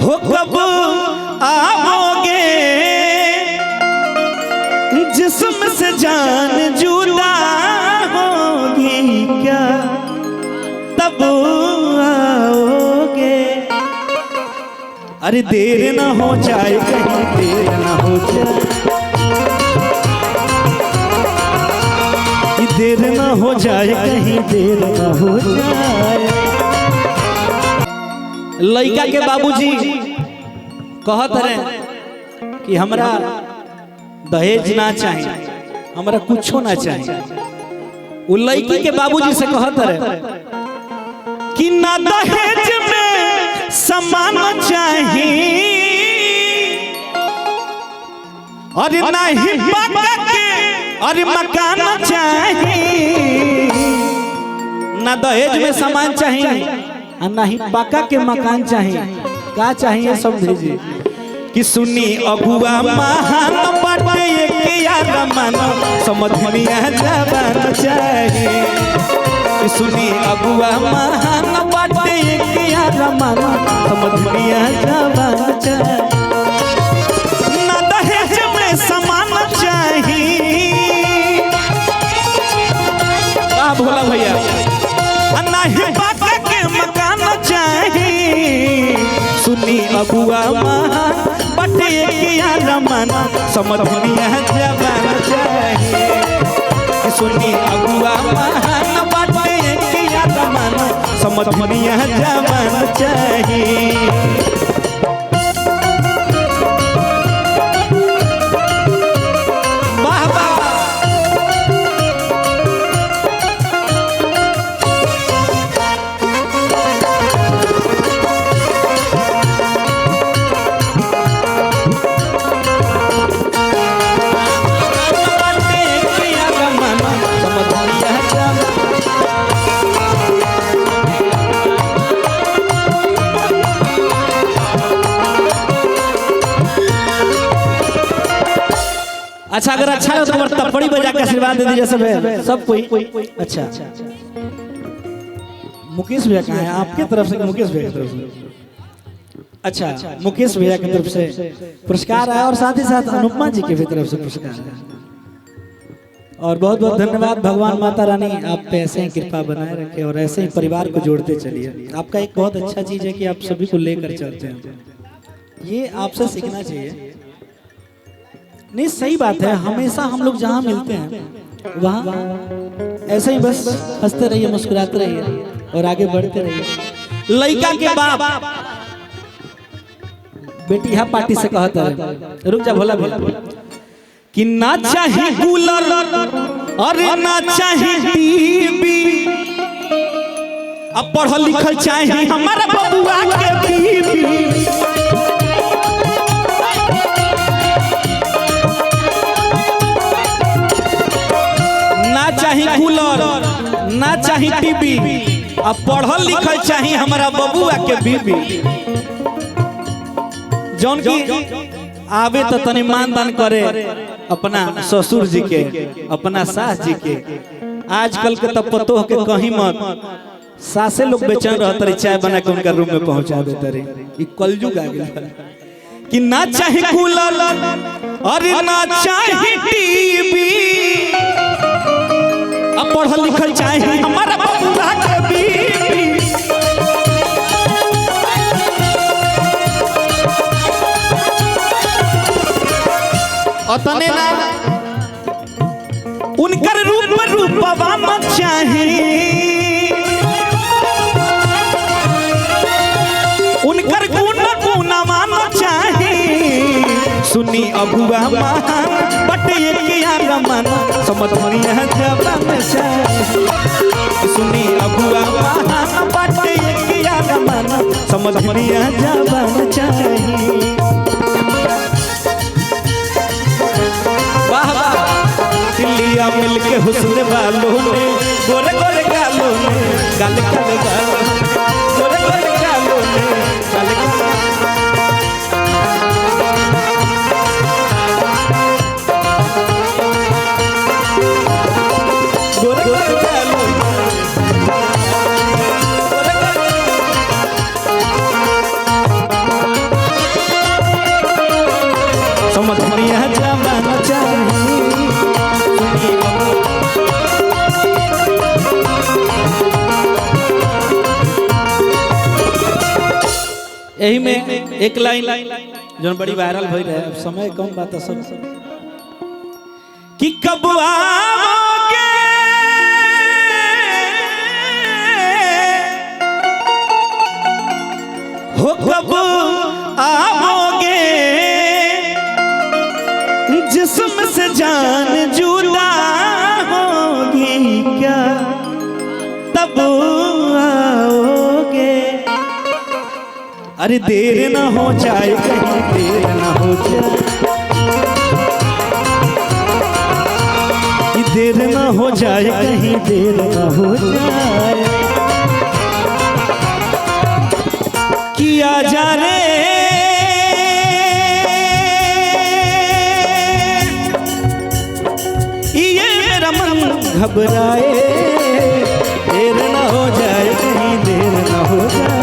हो कब आओगे जिस्म से जान जुदा होगी क्या तब आओगे। अरे देर ना हो जाए कहीं देर ना हो जाए, देर ना हो जाए कहीं देर ना हो जाए। लड़का के बाबूजी कहत रहे कि हमरा दहेज ना चाहिए, हमरा कुछो ना चाहिए। वो लड़की के बाबूजी से कहत रहे कि ना दहेज में सामान चाहिए और ना ही पाका के और मकान चाहिए। ना दहेज में सामान चाहिए और ना ही पाका के मकान चाहिए। क्या चाहिए समझिए कि सुनी अगुआ महान बाटे एक यार मन समझ में जवान चाहिए। कि सुनी अगुआ महान बाटे एक यार मन समझ में जवान चाहिए। ना दहेज में सामान चाहिए, वाह भोला भैया, ना ही पाका के मकान चाहिए। सुनी अगुआ महान बाटे एक यार मन समझ में जवान चाहिए। सुनी अगुआ महान बाटे एक यार मन समझ में जवान चाहिए। अच्छा अगर अच्छा हो तो तपड़ी बजा के आशीर्वाद दे दीजिए सब कोई। अच्छा मुकेश भैया कहाँ है? आपके तरफ से मुकेश भैया की तरफ से? अच्छा मुकेश भैया की तरफ से पुरस्कार आया और साथ ही साथ अनुपमा जी की भी तरफ से पुरस्कार है। और बहुत बहुत धन्यवाद। भगवान माता रानी आप पे ऐसे ही कृपा बनाए रखे और ऐसे ही परिवार को जोड़ते चलिए। आपका एक बहुत अच्छा चीज है कि आप सभी को लेकर चलते हैं, ये आपसे सीखना चाहिए। नहीं सही बात है, हमेशा हम लोग जहाँ मिलते हैं वहाँ ऐसे ही बस हंसते रहिए, मुस्कुराते रहिए और आगे बढ़ते रहिए। लड़का के बाप बेटी यहाँ पार्टी से कहता है, रुक जा भोला भोला, कि ना चाहिए कूलर और ना चाहिए टीवी, अब पढ़ल लिखल चाहिए हमारा बबुआ के बीबी। ना चाहिए कूलर ना चाहिए टीवी, अब पढ़ल लिखल चाहिए हमारा बबुआ के बीबी। जौन की आवे तो तनी मान दान करे अपना ससुर जी के, अपना सास जी के। आजकल के तब पतो के कहीं मत सासे लोग बेचैन रहते रहे, चाय बना के उनका रूम में पहुंचा देते रहे। ये कलयुग आ गया कि ना चाहिए कूलर और ना चाहिए टीवी, अब पढ़ल लिखल चाहिए हमारा बबुआ के बीबी। अतने ना उनकर रूप रूपवा मत चाहिए, उनकर गुण गुणवा मत चाहिए। सुनी अगुआ महान बटे एक यार मन समझ में जवान चाहिए। सुनी अगुआ महान बटे एक यार मन समझ में जवान चाहिए। दिल्लिया मिलके हुस्न वालों ने गोरे गोरे गालों ने गाल काले गालों, गोरे गोरे गालों ने गाल काले। गोरे गोरे गालों यही में एक लाइन जो बड़ी वायरल हो रहा है, समय कम बात है सब कि कब आओगे हो कब आओगे जिस्म से जान जुदा होगी क्या तब आओगे। अरे देर ना हो जाए कहीं देर ना हो जाए, देर ना हो जाए कहीं देर ना हो जाए किया जा रे ये मेरा मन घबराए, देर ना हो जाए कहीं देर ना हो जाए।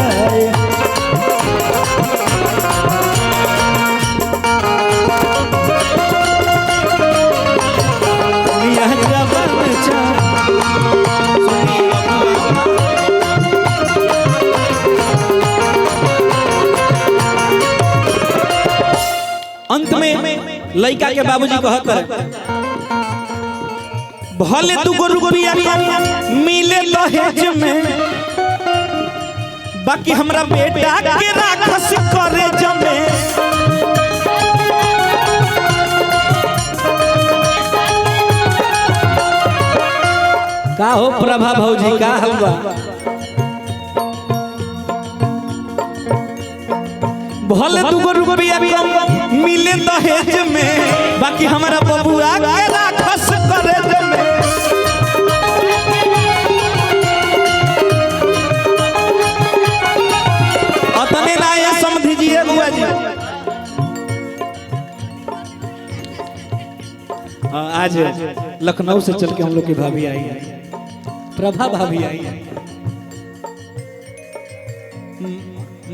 अंत में लड़का के बाबूजी कहत रहे भले तू रुपया मिले दहेज में बाकी हमरा बेटा के राखस करे जमे। का हो प्रभा भौजी का हलवा भले तू रुपया मिले दहेज में बाकी हमारा बबुआ के राखस करे जमे। अतने ना ये समझिए बुआ जी। आज लखनऊ से चल के हम लोग की भाभी आई है, प्रभा भाभी आई है।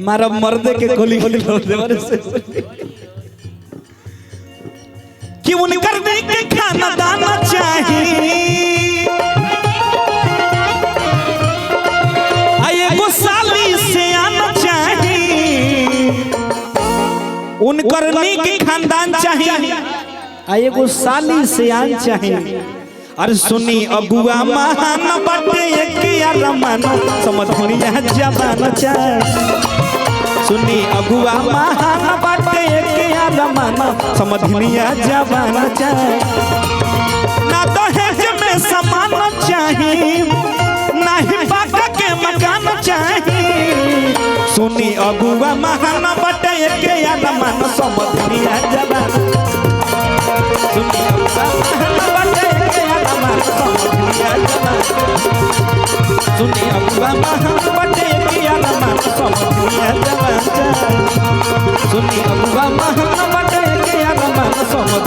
मारा मर्दे के गोली गोली से कि उनकर के खाना दाना चाहिए आये गुस्साली से आना चाहिए, उनकर के खानदान चाहिए आये गुस्साली से आना चाहिए। अरे सुनी अगुआ महान बटे एक रमान समझनिया जवान चाहिए, सुनी अगुआ महान बाटे के रमान समझनिया जवान चाहिए। ना दहेज में सामान चाहिए ना ही बाका के मकान चाहिए, सुनी अगुआ महान बाटे के रमान समझनिया जवान, सुनी अगुआ महान बाटे के रमान समझनिया जवान, सुनी अगुआ महान बाटे के रमान समझनिया जवान, सुनी अगुआ महान बटे के रमान समझ